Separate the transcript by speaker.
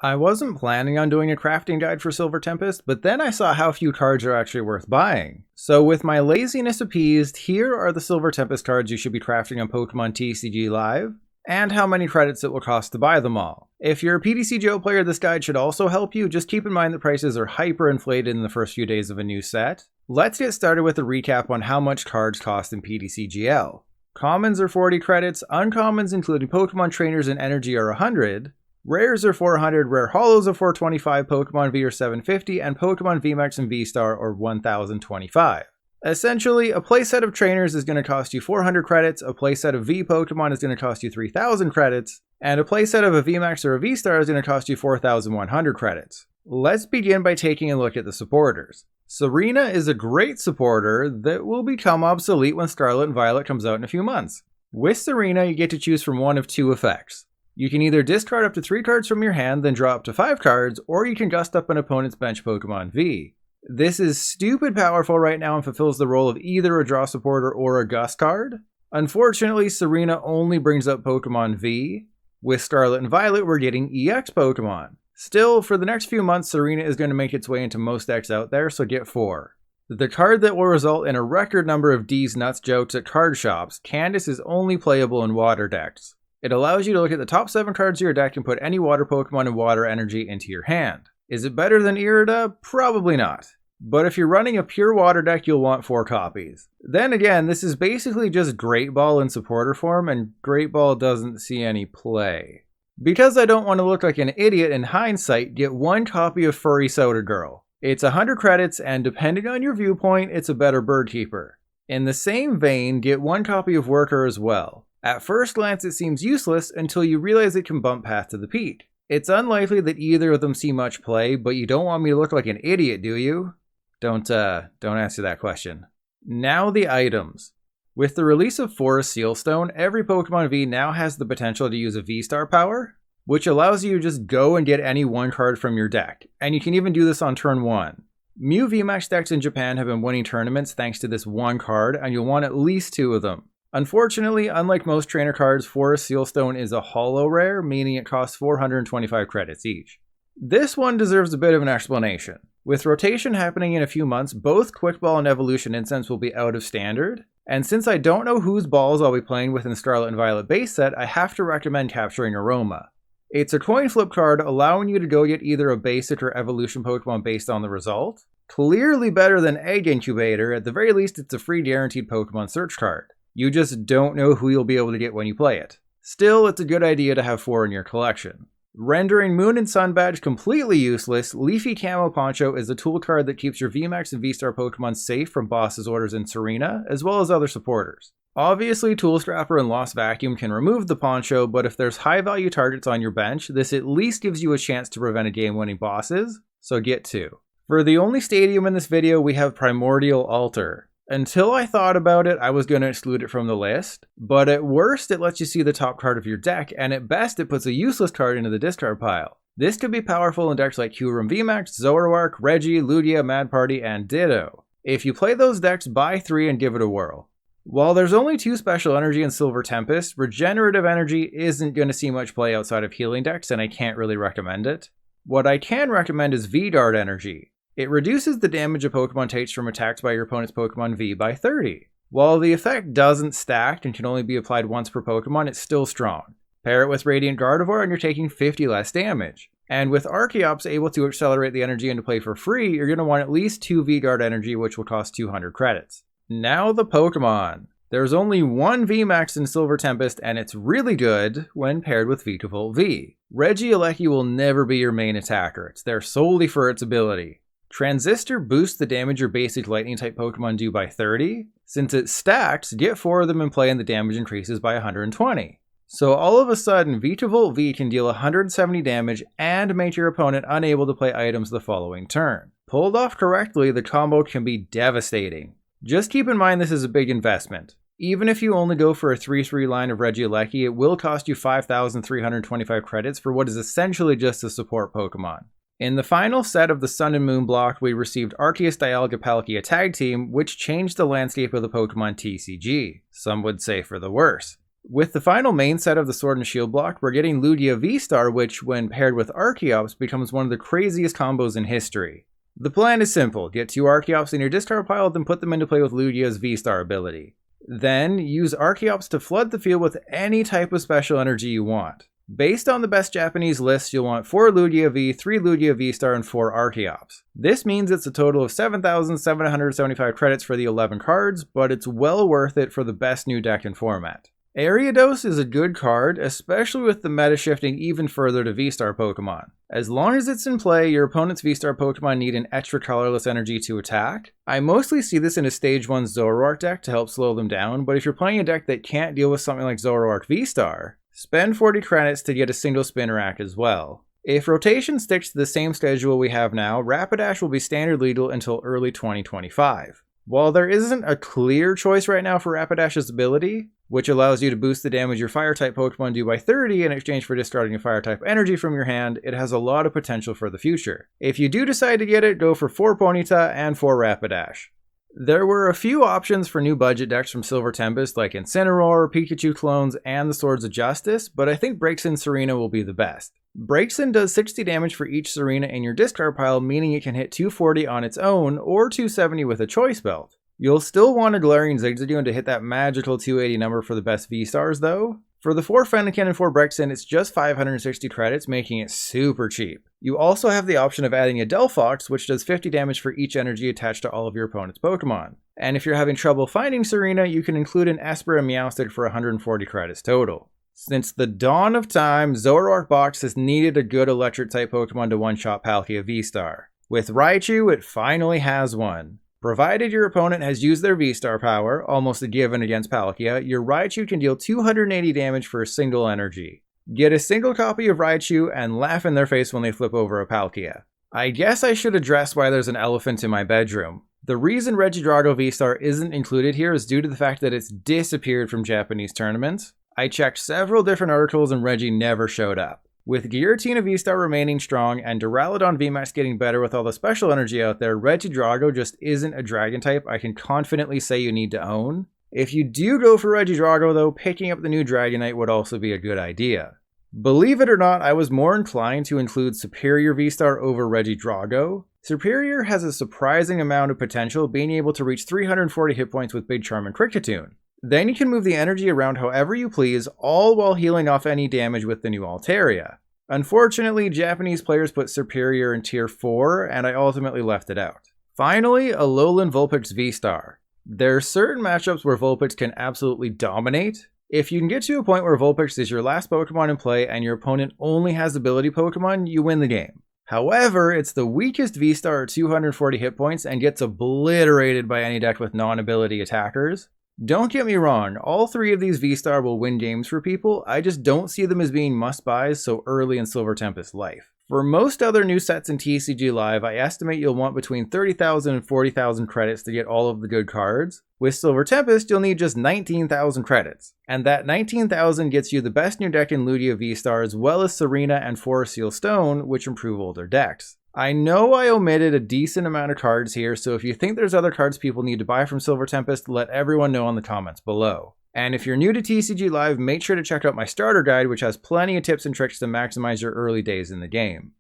Speaker 1: I wasn't planning on doing a crafting guide for Silver Tempest, but then I saw how few cards are actually worth buying. So with my laziness appeased, here are the Silver Tempest cards you should be crafting on Pokemon TCG Live, and how many credits it will cost to buy them all. If you're a PTCGL player, this guide should also help you. Just keep in mind that prices are hyper-inflated in the first few days of a new set. Let's get started with a recap on how much cards cost in PTCGL. Commons are 40 credits, uncommons including Pokemon Trainers and Energy are 100, rares are 400, rare holos are 425, Pokemon V are 750, and Pokemon VMAX and V-Star are 1025. Essentially, a playset of trainers is going to cost you 400 credits, a playset of V Pokemon is going to cost you 3000 credits, and a playset of a VMAX or a V-Star is going to cost you 4100 credits. Let's begin by taking a look at the supporters. Serena is a great supporter that will become obsolete when Scarlet and Violet comes out in a few months. With Serena, you get to choose from one of two effects. You can either discard up to 3 cards from your hand, then draw up to 5 cards, or you can gust up an opponent's bench Pokemon V. This is stupid powerful right now and fulfills the role of either a draw supporter or a gust card. Unfortunately, Serena only brings up Pokemon V. With Scarlet and Violet, we're getting EX Pokemon. Still, for the next few months, Serena is going to make its way into most decks out there, so get 4. The card that will result in a record number of D's nuts jokes at card shops, Candace is only playable in water decks. It allows you to look at the top 7 cards of your deck and put any water Pokemon and water energy into your hand. Is it better than Irida? Probably not. But if you're running a pure water deck, you'll want 4 copies. Then again, this is basically just Great Ball in supporter form, and Great Ball doesn't see any play. Because I don't want to look like an idiot in hindsight, get 1 copy of Furry Soda Girl. It's 100 credits, and depending on your viewpoint, it's a better bird keeper. In the same vein, get 1 copy of Worker as well. At first glance, it seems useless until you realize it can bump Path to the Peak. It's unlikely that either of them see much play, but you don't want me to look like an idiot, do you? Don't answer that question. Now the items. With the release of Forest Sealstone, every Pokemon V now has the potential to use a V-Star power, which allows you to just go and get any 1 card from your deck, and you can even do this on turn 1. Mew VMAX decks in Japan have been winning tournaments thanks to this 1 card, and you'll want at least 2 of them. Unfortunately, unlike most trainer cards, Forest Sealstone is a holo rare, meaning it costs 425 credits each. This one deserves a bit of an explanation. With rotation happening in a few months, both Quick Ball and Evolution Incense will be out of standard, and since I don't know whose balls I'll be playing with in Scarlet and Violet base set, I have to recommend Capturing Aroma. It's a coin flip card allowing you to go get either a basic or evolution Pokemon based on the result. Clearly better than Egg Incubator, at the very least it's a free guaranteed Pokemon search card. You just don't know who you'll be able to get when you play it. Still, it's a good idea to have 4 in your collection. Rendering Moon and Sun Badge completely useless, Leafy Camo Poncho is a tool card that keeps your VMAX and V-Star Pokemon safe from boss's orders in Serena, as well as other supporters. Obviously, Tool Strapper and Lost Vacuum can remove the poncho, but if there's high value targets on your bench, this at least gives you a chance to prevent a game winning bosses, so get 2. For the only stadium in this video, we have Primordial Altar. Until I thought about it, I was going to exclude it from the list, but at worst it lets you see the top card of your deck, and at best it puts a useless card into the discard pile. This could be powerful in decks like Kyurem VMAX, Zoroark, Reggie, Lugia, Mad Party, and Ditto. If you play those decks, buy 3 and give it a whirl. While there's only 2 special energy in Silver Tempest, regenerative energy isn't going to see much play outside of healing decks, and I can't really recommend it. What I can recommend is V-Guard energy. It reduces the damage a Pokemon takes from attacks by your opponent's Pokemon V by 30. While the effect doesn't stack and can only be applied once per Pokemon, it's still strong. Pair it with Radiant Gardevoir and you're taking 50 less damage. And with Archeops able to accelerate the energy into play for free, you're going to want at least 2 V-Guard energy, which will cost 200 credits. Now the Pokemon. There's only 1 VMAX in Silver Tempest, and it's really good when paired with Vikavolt V. Regieleki will never be your main attacker, it's there solely for its ability. Transistor boosts the damage your basic Lightning-type Pokemon do by 30. Since it stacks, get 4 of them in play and the damage increases by 120. So all of a sudden, Vikavolt V can deal 170 damage and make your opponent unable to play items the following turn. Pulled off correctly, the combo can be devastating. Just keep in mind this is a big investment. Even if you only go for a 3-3 line of Regieleki, it will cost you 5,325 credits for what is essentially just a support Pokemon. In the final set of the Sun and Moon block, we received Arceus Dialga Palkia Tag Team, which changed the landscape of the Pokemon TCG. Some would say for the worse. With the final main set of the Sword and Shield block, we're getting Lugia V-Star, which, when paired with Archeops, becomes one of the craziest combos in history. The plan is simple: get 2 Archeops in your discard pile, then put them into play with Lugia's V-Star ability. Then, use Archeops to flood the field with any type of special energy you want. Based on the best Japanese list, you'll want 4 Lugia V, 3 Lugia V-Star, and 4 Archeops. This means it's a total of 7,775 credits for the 11 cards, but it's well worth it for the best new deck and format. Ariados is a good card, especially with the meta shifting even further to V-Star Pokemon. As long as it's in play, your opponent's V-Star Pokemon need an extra colorless energy to attack. I mostly see this in a Stage 1 Zoroark deck to help slow them down, but if you're playing a deck that can't deal with something like Zoroark V-Star, spend 40 credits to get a single Spinarak as well. If rotation sticks to the same schedule we have now, Rapidash will be standard lethal until early 2025. While there isn't a clear choice right now for Rapidash's ability, which allows you to boost the damage your Fire-type Pokemon do by 30 in exchange for discarding a Fire-type energy from your hand, it has a lot of potential for the future. If you do decide to get it, go for 4 Ponyta and 4 Rapidash. There were a few options for new budget decks from Silver Tempest, like Incineroar, Pikachu clones, and the Swords of Justice, but I think Braixen Serena will be the best. Braixen does 60 damage for each Serena in your discard pile, meaning it can hit 240 on its own, or 270 with a Choice Belt. You'll still want a Galarian Zigzagoon to hit that magical 280 number for the best V-Stars though. For the 4 Fennekin and 4 Braixen, it's just 560 credits, making it super cheap. You also have the option of adding a Delphox, which does 50 damage for each energy attached to all of your opponent's Pokemon. And if you're having trouble finding Serena, you can include an Esper and Meowstic for 140 credits total. Since the dawn of time, Zoroark Box has needed a good Electric-type Pokemon to one-shot Palkia V-Star. With Raichu, it finally has one. Provided your opponent has used their V-Star power, almost a given against Palkia, your Raichu can deal 280 damage for a single energy. Get a single copy of Raichu and laugh in their face when they flip over a Palkia. I guess I should address why there's an elephant in my bedroom. The reason Regidrago V-Star isn't included here is due to the fact that it's disappeared from Japanese tournaments. I checked several different articles and Regi never showed up. With Giratina V-Star remaining strong and Duraludon VMAX getting better with all the special energy out there, Regidrago just isn't a dragon type I can confidently say you need to own. If you do go for Regidrago though, picking up the new Dragonite would also be a good idea. Believe it or not, I was more inclined to include Superior V-Star over Regidrago. Superior has a surprising amount of potential, being able to reach 340 hit points with Big Charm and Kricketune. Then you can move the energy around however you please, all while healing off any damage with the new Altaria. Unfortunately, Japanese players put Superior in tier 4, and I ultimately left it out. Finally, Alolan Vulpix V-Star. There are certain matchups where Vulpix can absolutely dominate. If you can get to a point where Vulpix is your last Pokemon in play and your opponent only has ability Pokemon, you win the game. However, it's the weakest V-Star at 240 hit points and gets obliterated by any deck with non-ability attackers. Don't get me wrong, all 3 of these V-Star will win games for people, I just don't see them as being must-buys so early in Silver Tempest life. For most other new sets in TCG Live, I estimate you'll want between 30,000 and 40,000 credits to get all of the good cards. With Silver Tempest, you'll need just 19,000 credits. And that 19,000 gets you the best new deck in Lugia V-Star as well as Serena and Forest Seal Stone, which improve older decks. I know I omitted a decent amount of cards here, so if you think there's other cards people need to buy from Silver Tempest, let everyone know in the comments below. And if you're new to TCG Live, make sure to check out my starter guide, which has plenty of tips and tricks to maximize your early days in the game.